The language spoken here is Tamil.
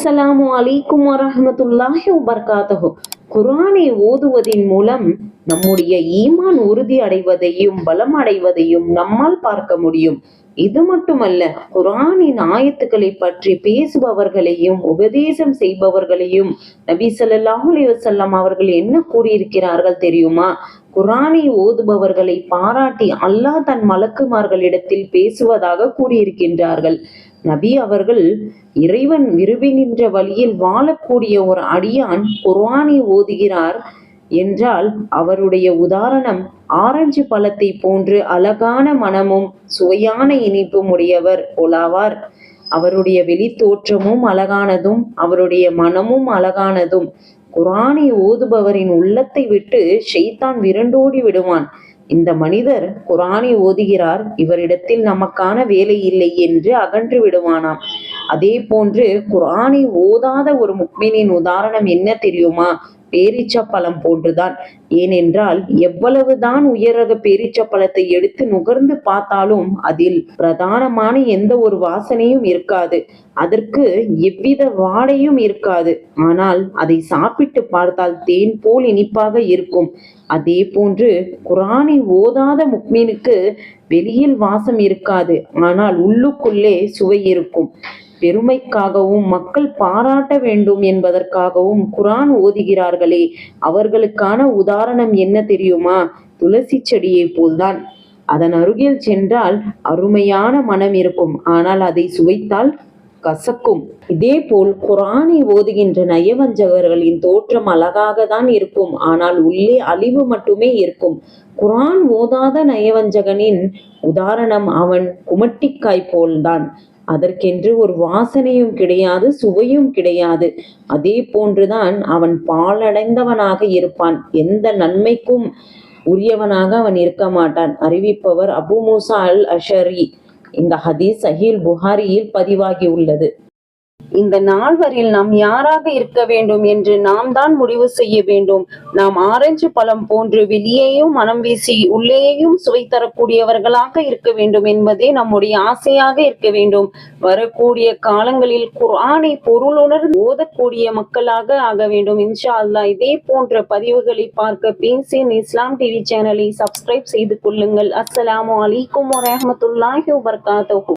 அஸ்ஸலாமு அலைக்கும் வரஹ்மத்துல்லாஹி வபரகாத்துஹு. குர்ஆனை ஓதுவதின் மூலம் நம்முடைய ஈமான் உறுதி அடைவதையும் பலம் அடைவதையும் நம்மால் பார்க்க முடியும். இது மட்டுமல்ல, குர்ஆனின் ஆயத்துக்களை பற்றி பேசுபவர்களையும் உபதேசம் செய்பவர்களையும் நபி ஸல்லல்லாஹு அலைஹி வஸல்லம் அவர்கள் என்ன கூறியிருக்கிறார்கள் தெரியுமா? குர்ஆனை ஓதுபவர்களை பாராட்டி அல்லாஹ் தன் மலக்குமார்களிடத்தில் பேசுவதாக கூறியிருக்கின்றார்கள். நபி அவர்கள், இறைவன் விரும்புகின்ற வழியில் வாழக்கூடிய ஒரு அடியான் குர்ஆனை ஓதுகிறார் என்றால் அவருடைய உதாரணம் ஆரஞ்சு பழத்தை போன்று அழகான மனமும் சுவையான இனிப்பும் உடையவர் போலாவார். அவருடைய வெளித்தோற்றமும் அழகானதும் அவருடைய மனமும் அழகானதும். குர்ஆனை ஓதுபவரின் உள்ளத்தை விட்டு ஷைத்தான் விரண்டோடி விடுவான். இந்த மனிதர் குர்ஆனை ஓதுகிறார், இவரிடத்தில் நமக்கான வேலை இல்லை என்று அகன்று விடுவானாம். அதே போன்று குர்ஆனை ஓதாத ஒரு முக்மினின் உதாரணம் என்ன தெரியுமா? பேரீச்சப்பழம் போன்றுதான். ஏனென்றால் எவ்வளவுதான் உயரக பேரீச்சப்பழத்தை எடுத்து நுகர்ந்து பார்த்தாலும் அதில் பிரதானமான எந்த ஒரு வாசனையும் இருக்காது, அதற்கு எவ்வித வாடையும் இருக்காது. ஆனால் அதை சாப்பிட்டு பார்த்தால் தேன் போல் இனிப்பாக இருக்கும். அதே போன்று குர்ஆனை ஓதாத முக்மீனுக்கு வெளியில் வாசம் இருக்காது, ஆனால் உள்ளுக்குள்ளே சுவை இருக்கும். பெருமைக்காகவும் மக்கள் பாராட்ட வேண்டும் என்பதற்காகவும் குர்ஆன் ஓதுகிறார்களே, அவர்களுக்கான உதாரணம் என்ன தெரியுமா? துளசி செடியை போல்தான். அதன் அருகில் சென்றால் அருமையான மனம் இருக்கும், ஆனால் அதை சுவைத்தால் கசக்கும். இதேபோல் குர்ஆனை ஓதுகின்ற நயவஞ்சகர்களின் தோற்றம் அழகாக தான் இருக்கும், ஆனால் உள்ளே அழிவு மட்டுமே இருக்கும். குர்ஆன் ஓதாத நயவஞ்சகனின் உதாரணம் அவன் குமட்டிக்காய் போல்தான். அதற்கென்று ஒரு வாசனையும் கிடையாது, சுவையும் கிடையாது. அதே போன்றுதான் அவன் பாழடைந்தவனாக இருப்பான், எந்த நன்மைக்கும் உரியவனாக அவன் இருக்க மாட்டான். அறிவிப்பவர் அபு மூசா அல் அஷரி. இந்த ஹதீஸ் சஹீஹ் புகாரியில் பதிவாகி உள்ளது. இந்த நால்வரில் நாம் யாராக இருக்க வேண்டும் என்று நாம் தான் முடிவு செய்ய வேண்டும். நாம் ஆரஞ்சு பழம் போன்று வெளியேயும் மனம் வீசி உள்ளேயும் சுவை தரக்கூடியவர்களாக இருக்க வேண்டும் என்பதே நம்முடைய ஆசையாக இருக்க வேண்டும். வரக்கூடிய காலங்களில் குர்ஆனை பொருளுணர்ந்து ஓதக்கூடிய மக்களாக ஆக வேண்டும் இன்ஷா அல்லாஹ். இதே போன்ற பதிவுகளை பார்க்க பேசின் இஸ்லாம் டிவி சேனலை சப்ஸ்கிரைப் செய்து கொள்ளுங்கள். அஸ்ஸலாமு அலைக்கும் வரஹ்மத்துல்லாஹி வபரகாத்துஹு.